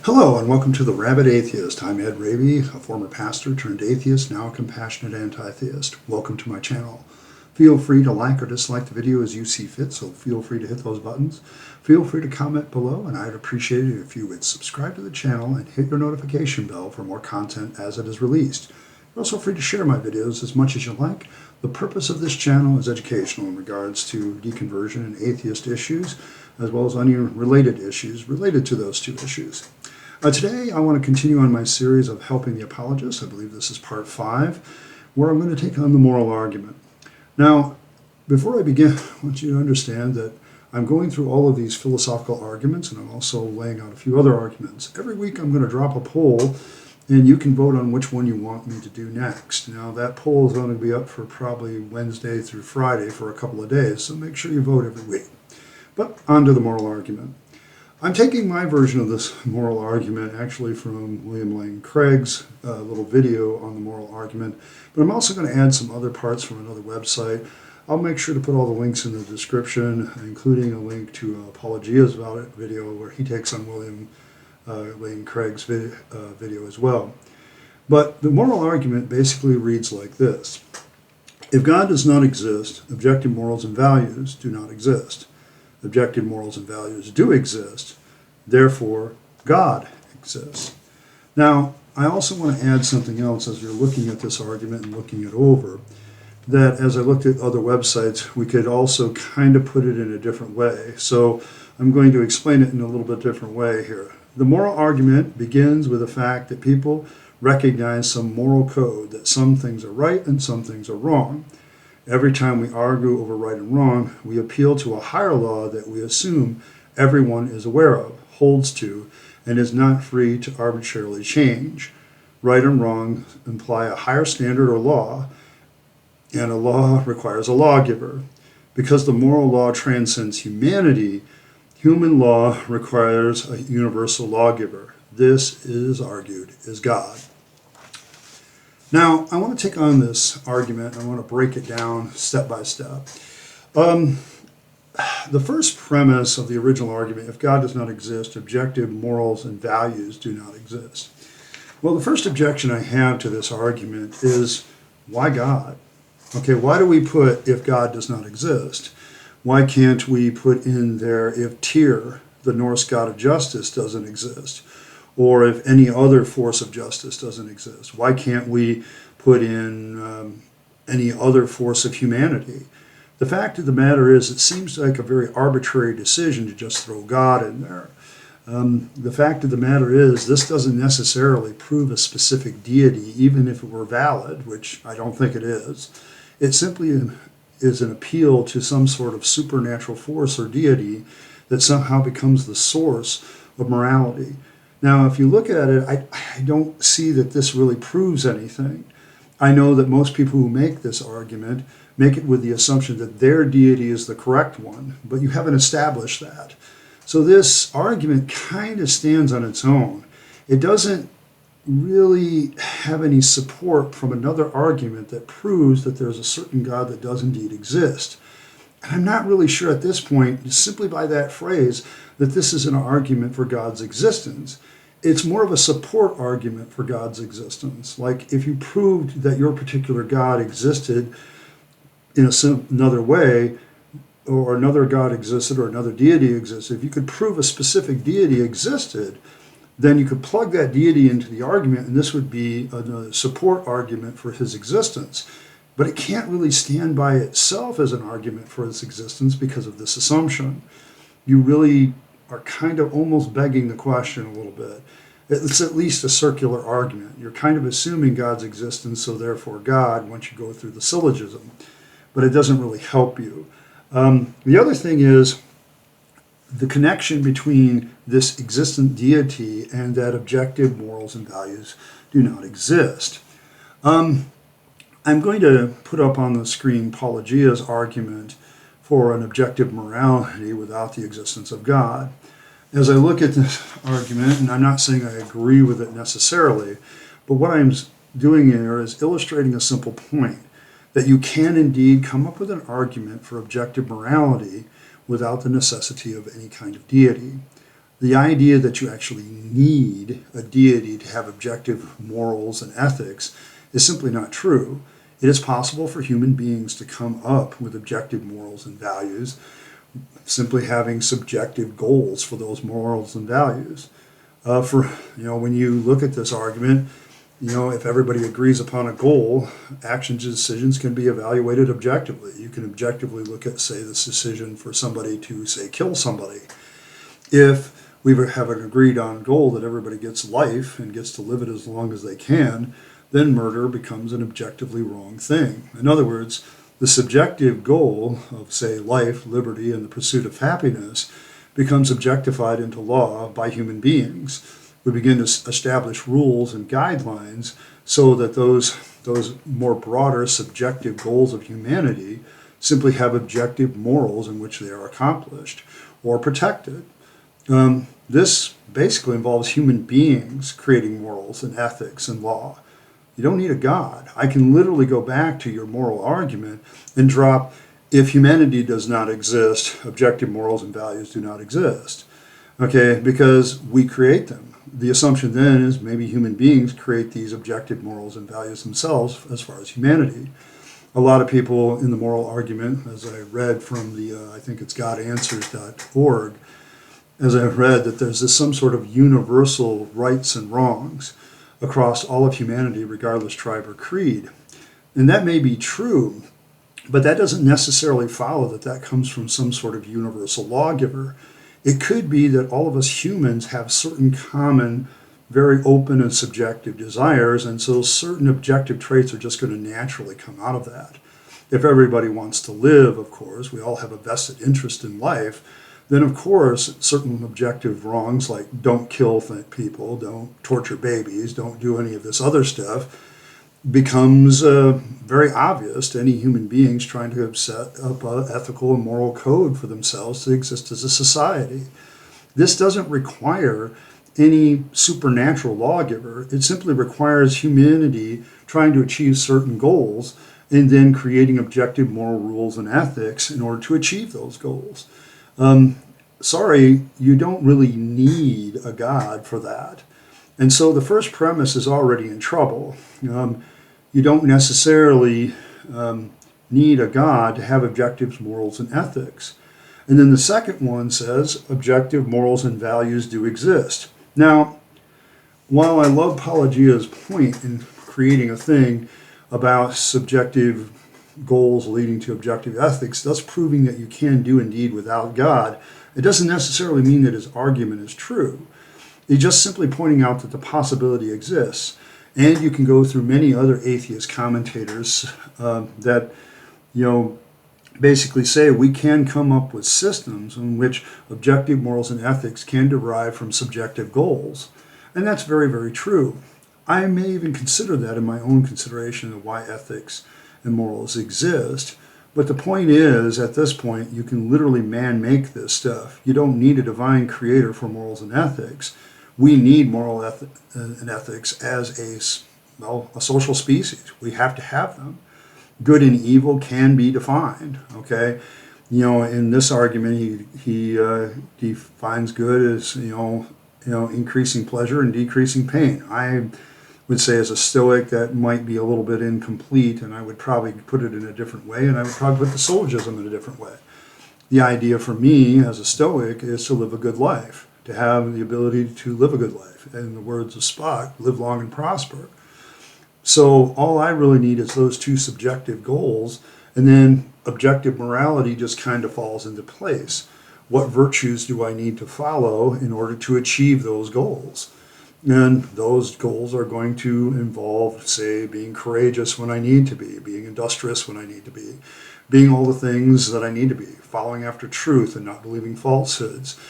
Hello and welcome to the Rabyd Atheist. I'm Ed Rabyd, a former pastor turned atheist, now a compassionate anti-theist. Welcome to my channel. Feel free to like or dislike the video as you see fit, so feel free to hit those buttons. Feel free to comment below, and I'd appreciate it if you would subscribe to the channel and hit your notification bell for more content as it is released. You're also free to share my videos as much as you like. The purpose of this channel is educational in regards to deconversion and atheist issues, as well as unrelated issues related to those two issues. Today I want to continue on my series of Helping the Apologists. I believe this is part 5, where I'm going to take on the moral argument. Now, before I begin, I want you to understand that I'm going through all of these philosophical arguments, and I'm also laying out a few other arguments. Every week I'm going to drop a poll, and you can vote on which one you want me to do next. Now, that poll is going to be up for probably Wednesday through Friday for a couple of days, so make sure you vote every week. But on to the moral argument. I'm taking my version of this moral argument actually from William Lane Craig's little video on the moral argument, but I'm also going to add some other parts from another website. I'll make sure to put all the links in the description, including a link to Apologia's video where he takes on William Lane Craig's video as well. But the moral argument basically reads like this. If God does not exist, objective morals and values do not exist. Objective morals and values do exist, therefore God exists. Now, I also want to add something else as you're looking at this argument and looking it over, that as I looked at other websites, we could also kind of put it in a different way. So I'm going to explain it in a little bit different way here. The moral argument begins with the fact that people recognize some moral code, that some things are right and some things are wrong. Every time we argue over right and wrong, we appeal to a higher law that we assume everyone is aware of, holds to, and is not free to arbitrarily change. Right and wrong imply a higher standard or law, and a law requires a lawgiver. Because the moral law transcends humanity, human law requires a universal lawgiver. This, it is argued, is God. Now, I want to take on this argument, and I want to break it down step by step. The first premise of the original argument, if God does not exist, objective morals and values do not exist. Well, the first objection I have to this argument is, why God? Okay, why do we put if God does not exist? Why can't we put in there if Tyr, the Norse god of justice, doesn't exist? Or if any other force of justice doesn't exist? Why can't we put in any other force of humanity? The fact of the matter is, it seems like a very arbitrary decision to just throw God in there. The fact of the matter is, this doesn't necessarily prove a specific deity, even if it were valid, which I don't think it is. It simply is an appeal to some sort of supernatural force or deity that somehow becomes the source of morality. Now, if you look at it, I don't see that this really proves anything. I know that most people who make this argument make it with the assumption that their deity is the correct one, but you haven't established that. So this argument kind of stands on its own. It doesn't really have any support from another argument that proves that there's a certain God that does indeed exist. And I'm not really sure at this point, simply by that phrase, that this is an argument for God's existence. It's more of a support argument for God's existence. Like if you proved that your particular God existed in another way, or another God existed, or another deity existed, if you could prove a specific deity existed, then you could plug that deity into the argument, and this would be a support argument for his existence. But it can't really stand by itself as an argument for its existence because of this assumption. You really are kind of almost begging the question a little bit. It's at least a circular argument. You're kind of assuming God's existence, so therefore God, once you go through the syllogism. But it doesn't really help you. The other thing is the connection between this existent deity and that objective morals and values do not exist. I'm going to put up on the screen Apologia's argument for an objective morality without the existence of God. As I look at this argument, and I'm not saying I agree with it necessarily, but what I'm doing here is illustrating a simple point, that you can indeed come up with an argument for objective morality without the necessity of any kind of deity. The idea that you actually need a deity to have objective morals and ethics is simply not true. It is possible for human beings to come up with objective morals and values, simply having subjective goals for those morals and values. When you look at this argument, if everybody agrees upon a goal, actions and decisions can be evaluated objectively. You can objectively look at, say, this decision for somebody to, say, kill somebody. If we have an agreed on goal that everybody gets life and gets to live it as long as they can, then murder becomes an objectively wrong thing. In other words, the subjective goal of, say, life, liberty, and the pursuit of happiness becomes objectified into law by human beings. We begin to establish rules and guidelines so that those more broader subjective goals of humanity simply have objective morals in which they are accomplished or protected. This basically involves human beings creating morals and ethics and law. You don't need a God. I can literally go back to your moral argument and drop, if humanity does not exist, objective morals and values do not exist. Okay, because we create them. The assumption then is maybe human beings create these objective morals and values themselves as far as humanity. A lot of people in the moral argument, as I read from I think it's godanswers.org, as I read that there's some sort of universal rights and wrongs across all of humanity, regardless tribe or creed. And that may be true, but that doesn't necessarily follow that comes from some sort of universal lawgiver. It could be that all of us humans have certain common, very open and subjective desires, and so certain objective traits are just going to naturally come out of that. If everybody wants to live, of course, we all have a vested interest in life, then of course certain objective wrongs like don't kill people, don't torture babies, don't do any of this other stuff becomes very obvious to any human beings trying to set up an ethical and moral code for themselves to exist as a society. This doesn't require any supernatural lawgiver. It simply requires humanity trying to achieve certain goals and then creating objective moral rules and ethics in order to achieve those goals. Sorry, you don't really need a God for that. And so the first premise is already in trouble. You don't necessarily need a God to have objectives, morals, and ethics. And then the second one says objective morals and values do exist. Now, while I love Pelagia's point in creating a thing about subjective goals leading to objective ethics, thus proving that you can do indeed without God, it doesn't necessarily mean that his argument is true. He's just simply pointing out that the possibility exists. And you can go through many other atheist commentators that, basically say we can come up with systems in which objective morals and ethics can derive from subjective goals. And that's very, very true. I may even consider that in my own consideration of why ethics and morals exist. But the point is, at this point, you can literally man-make this stuff. You don't need a divine creator for morals and ethics. We need moral and ethics as a social species. We have to have them. Good and evil can be defined, okay? In this argument, he defines good as, increasing pleasure and decreasing pain. I would say as a Stoic that might be a little bit incomplete, and I would probably put it in a different way, and I would probably put the syllogism in a different way. The idea for me as a Stoic is to live a good life, to have the ability to live a good life. In the words of Spock, live long and prosper. So all I really need is those two subjective goals, and then objective morality just kind of falls into place. What virtues do I need to follow in order to achieve those goals? And those goals are going to involve, say, being courageous when I need to be, being industrious when I need to be, being all the things that I need to be, following after truth and not believing falsehoods,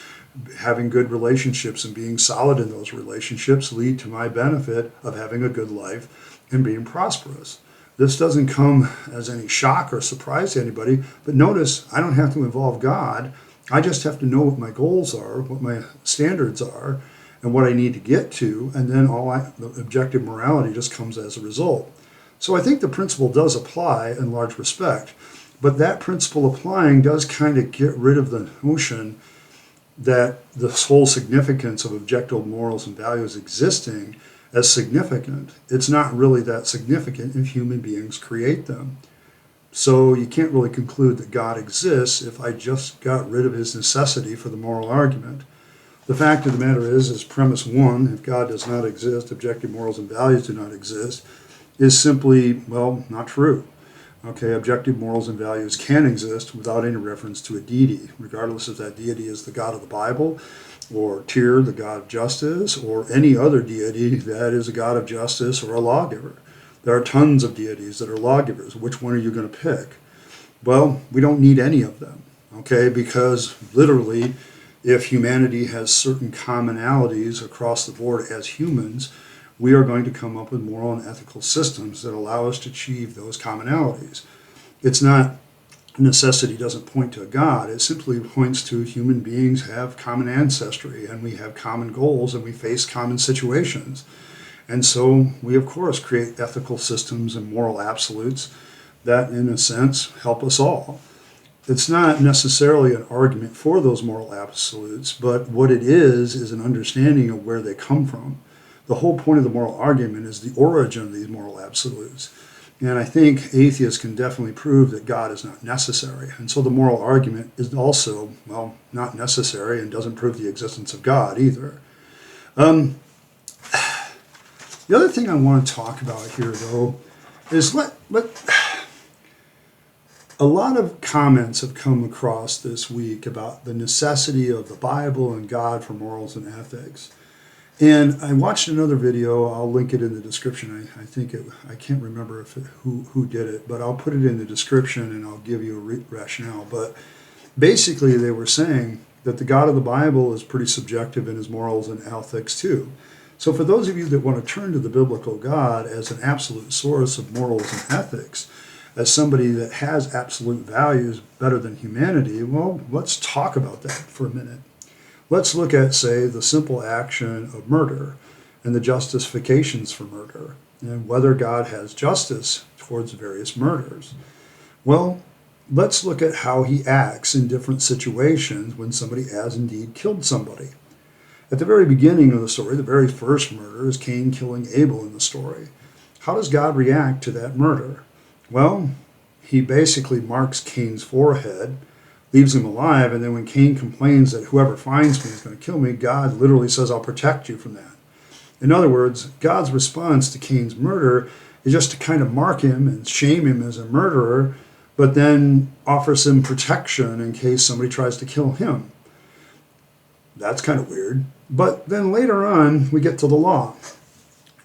having good relationships and being solid in those relationships lead to my benefit of having a good life and being prosperous. This doesn't come as any shock or surprise to anybody, but notice I don't have to involve God. I just have to know what my goals are, what my standards are, and what I need to get to, and then the objective morality just comes as a result. So I think the principle does apply in large respect, but that principle applying does kind of get rid of the notion that the whole significance of objective morals and values existing as significant, it's not really that significant if human beings create them. So you can't really conclude that God exists if I just got rid of his necessity for the moral argument. The fact of the matter is premise one, if God does not exist, objective morals and values do not exist, is simply, well, not true. Okay, objective morals and values can exist without any reference to a deity, regardless if that deity is the God of the Bible, or Tyr, the god of justice, or any other deity that is a god of justice or a lawgiver. There are tons of deities that are lawgivers. Which one are you going to pick? Well, we don't need any of them, okay, because literally, if humanity has certain commonalities across the board as humans, we are going to come up with moral and ethical systems that allow us to achieve those commonalities. It's not, necessity doesn't point to a God. It simply points to human beings have common ancestry, and we have common goals, and we face common situations. And so we, of course, create ethical systems and moral absolutes that, in a sense, help us all. It's not necessarily an argument for those moral absolutes, but what it is an understanding of where they come from. The whole point of the moral argument is the origin of these moral absolutes. And I think atheists can definitely prove that God is not necessary. And so the moral argument is also, well, not necessary and doesn't prove the existence of God either. The other thing I want to talk about here, though, is a lot of comments have come across this week about the necessity of the Bible and God for morals and ethics. And I watched another video. I'll link it in the description. I can't remember who did it, but I'll put it in the description and I'll give you a rationale. But basically, they were saying that the God of the Bible is pretty subjective in his morals and ethics too. So for those of you that want to turn to the biblical God as an absolute source of morals and ethics, as somebody that has absolute values better than humanity, well, let's talk about that for a minute. Let's look at, say, the simple action of murder and the justifications for murder and whether God has justice towards various murders. Well, let's look at how he acts in different situations when somebody has indeed killed somebody. At the very beginning of the story, the very first murder is Cain killing Abel in the story. How does God react to that murder? Well, he basically marks Cain's forehead, leaves him alive, and then when Cain complains that whoever finds me is going to kill me, God literally says, I'll protect you from that. In other words, God's response to Cain's murder is just to kind of mark him and shame him as a murderer, but then offers him protection in case somebody tries to kill him. That's kind of weird. But then later on, we get to the law.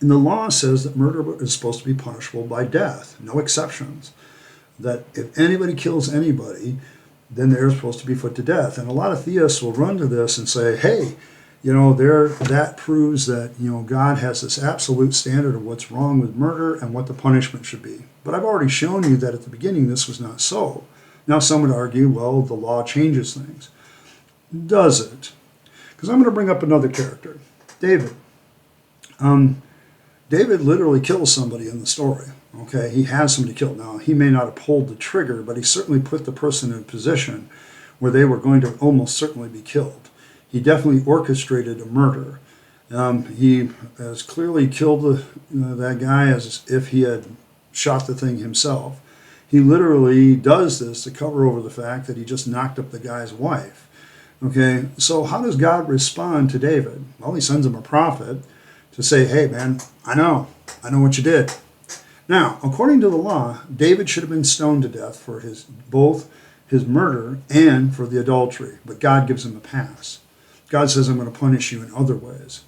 And the law says that murder is supposed to be punishable by death, no exceptions. That if anybody kills anybody, then they're supposed to be put to death. And a lot of theists will run to this and say, hey, that proves that, God has this absolute standard of what's wrong with murder and what the punishment should be. But I've already shown you that at the beginning this was not so. Now some would argue, well, the law changes things. Does it? Because I'm going to bring up another character, David. David literally kills somebody in the story. Okay, he has somebody killed. Now, he may not have pulled the trigger, but he certainly put the person in a position where they were going to almost certainly be killed. He definitely orchestrated a murder. He has clearly killed that guy as if he had shot the thing himself. He literally does this to cover over the fact that he just knocked up the guy's wife. Okay, so how does God respond to David? Well, he sends him a prophet to say, hey, man, I know what you did. Now, according to the law, David should have been stoned to death for both his murder and for the adultery, but God gives him a pass. God says, I'm going to punish you in other ways.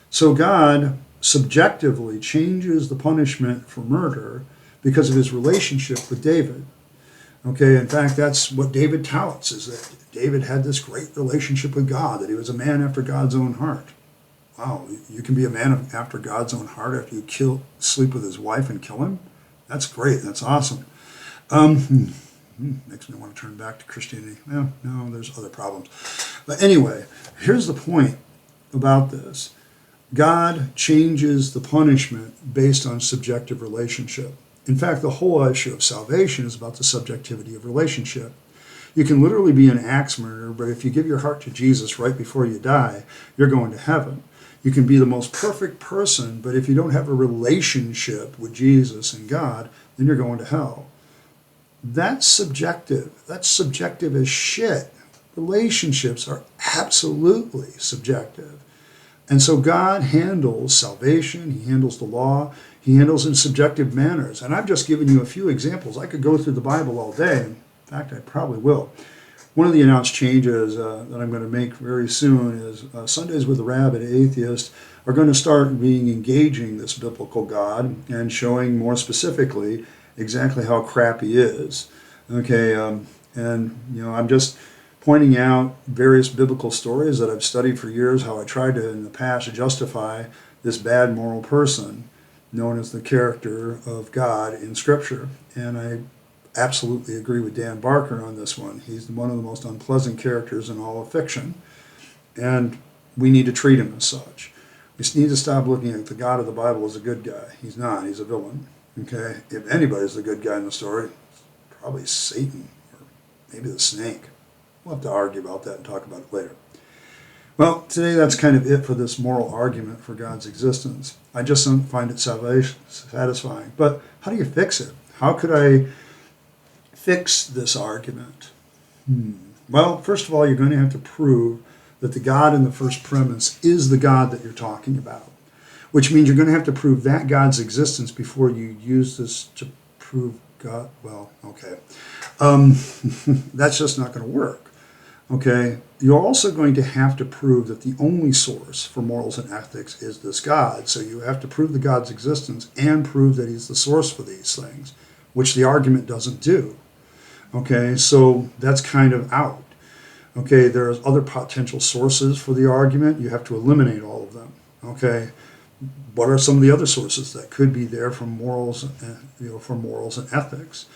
So God subjectively changes the punishment for murder because of his relationship with David. Okay, in fact, that's what David touts, is that David had this great relationship with God, that he was a man after God's own heart. Wow, you can be a man after God's own heart after you sleep with his wife and kill him? That's great. That's awesome. Makes me want to turn back to Christianity. No, there's other problems. But anyway, here's the point about this. God changes the punishment based on subjective relationship. In fact, the whole issue of salvation is about the subjectivity of relationship. You can literally be an axe murderer, but if you give your heart to Jesus right before you die, you're going to heaven. You can be the most perfect person, but if you don't have a relationship with Jesus and God, then you're going to hell. That's subjective. That's subjective as shit. Relationships are absolutely subjective. And so God handles salvation, he handles the law, he handles in subjective manners. And I've just given you a few examples. I could go through the Bible all day. In fact, I probably will. One of the announced changes that I'm going to make very soon is Sundays with the Rabyd, Atheist, are going to start being engaging this biblical God and showing more specifically exactly how crap he is. Okay, and I'm just pointing out various biblical stories that I've studied for years, how I tried to in the past justify this bad moral person known as the character of God in Scripture. And I absolutely agree with Dan Barker on this one. He's one of the most unpleasant characters in all of fiction, and we need to treat him as such. We need to stop looking at the God of the Bible as a good guy. He's not. He's a villain. Okay? If anybody's the good guy in the story, it's probably Satan or maybe the snake. We'll have to argue about that and talk about it later. Well, today that's kind of it for this moral argument for God's existence. I just don't find it satisfying. But how do you fix it? How could I fix this argument? Well, first of all, you're going to have to prove that the God in the first premise is the God that you're talking about, which means you're going to have to prove that God's existence before you use this to prove God. Well, okay. That's just not going to work. Okay. You're also going to have to prove that the only source for morals and ethics is this God. So you have to prove the God's existence and prove that he's the source for these things, which the argument doesn't do. Okay, so that's kind of out. Okay, there's other potential sources for the argument. You have to eliminate all of them. Okay, what are some of the other sources that could be there for morals, for morals and ethics?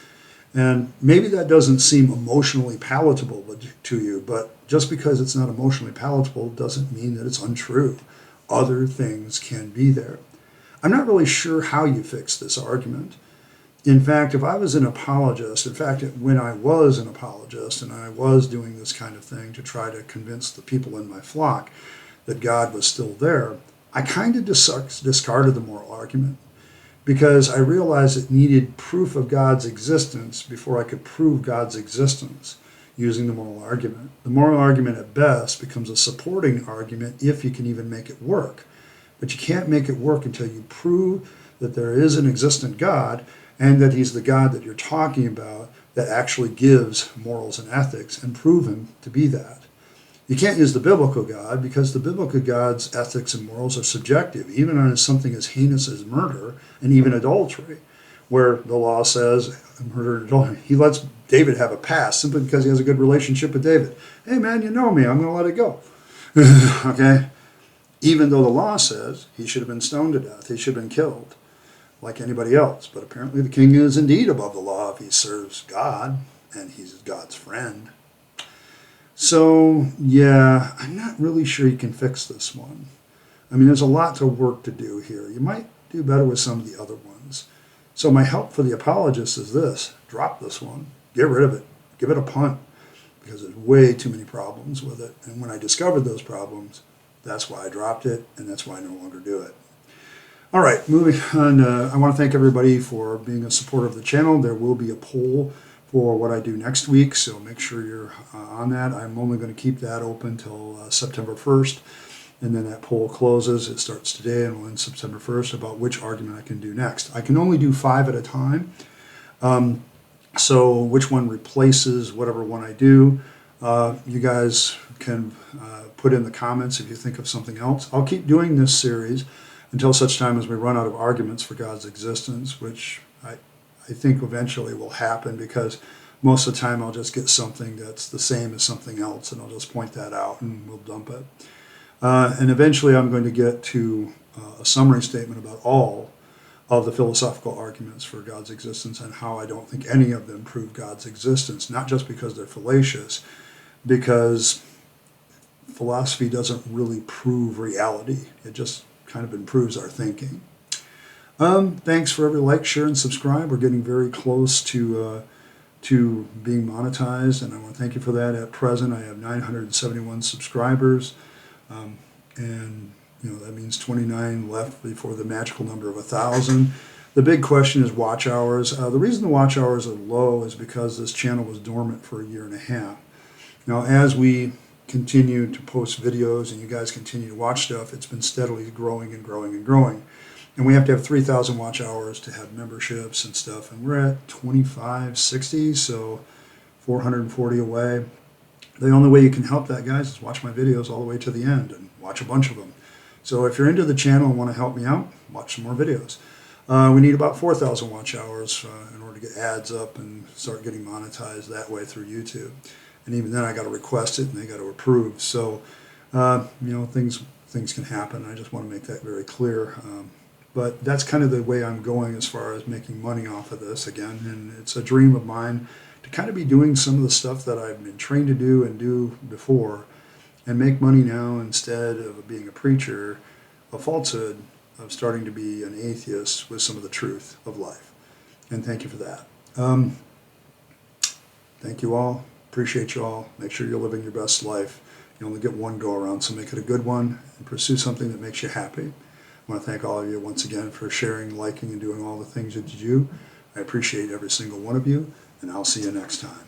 And maybe that doesn't seem emotionally palatable to you, but just because it's not emotionally palatable doesn't mean that it's untrue. Other things can be there. I'm not really sure how you fix this argument. In fact, if I was an apologist, when I was an apologist and I was doing this kind of thing to try to convince the people in my flock that God was still there, I kind of discarded the moral argument because I realized it needed proof of God's existence before I could prove God's existence using the moral argument. The moral argument at best becomes a supporting argument if you can even make it work. But you can't make it work until you prove that there is an existent God and that he's the God that you're talking about that actually gives morals and ethics, and prove him to be that. You can't use the biblical God because the biblical God's ethics and morals are subjective, even on something as heinous as murder and even adultery, where the law says murder and adultery. He lets David have a pass simply because he has a good relationship with David. Hey man, you know me, I'm going to let it go. Okay? Even though the law says he should have been stoned to death, he should have been killed like anybody else. But apparently the king is indeed above the law if he serves God and he's God's friend. So, yeah, I'm not really sure you can fix this one. I mean, there's a lot of work to do here. You might do better with some of the other ones. So my help for the apologists is this. Drop this one. Get rid of it. Give it a punt because there's way too many problems with it. And when I discovered those problems, that's why I dropped it, and that's why I no longer do it. All right, moving on. I want to thank everybody for being a supporter of the channel. There will be a poll for what I do next week, so make sure you're on that. I'm only going to keep that open until September 1st, and then that poll closes. It starts today and will end September 1st about which argument I can do next. I can only do 5 at a time, so which one replaces whatever one I do, you guys can put in the comments if you think of something else. I'll keep doing this series until such time as we run out of arguments for God's existence, which I think eventually will happen because most of the time I'll just get something that's the same as something else and I'll just point that out and we'll dump it. And eventually I'm going to get to a summary statement about all of the philosophical arguments for God's existence and how I don't think any of them prove God's existence, not just because they're fallacious, because philosophy doesn't really prove reality. It just kind of improves our thinking. Thanks for every like, share, and subscribe. We're getting very close to to being monetized, and I want to thank you for that. At present, I have 971 subscribers, and that means 29 left before the magical number of 1,000. The big question is watch hours. The reason the watch hours are low is because this channel was dormant for a year and a half. Now, as we continue to post videos and you guys continue to watch stuff, it's been steadily growing and growing and growing. And we have to have 3,000 watch hours to have memberships and stuff. And we're at 2560, so 440 away. The only way you can help that, guys, is watch my videos all the way to the end and watch a bunch of them. So if you're into the channel and want to help me out, watch some more videos. We need about 4,000 watch hours in order to get ads up and start getting monetized that way through YouTube. And even then, I got to request it and they got to approve. So, things can happen. I just want to make that very clear. But that's kind of the way I'm going as far as making money off of this again. And it's a dream of mine to kind of be doing some of the stuff that I've been trained to do and do before and make money now instead of being a preacher, a falsehood of starting to be an atheist with some of the truth of life. And thank you for that. Thank you all. Appreciate you all. Make sure you're living your best life. You only get one go around, so make it a good one and pursue something that makes you happy. I want to thank all of you once again for sharing, liking, and doing all the things that you do. I appreciate every single one of you, and I'll see you next time.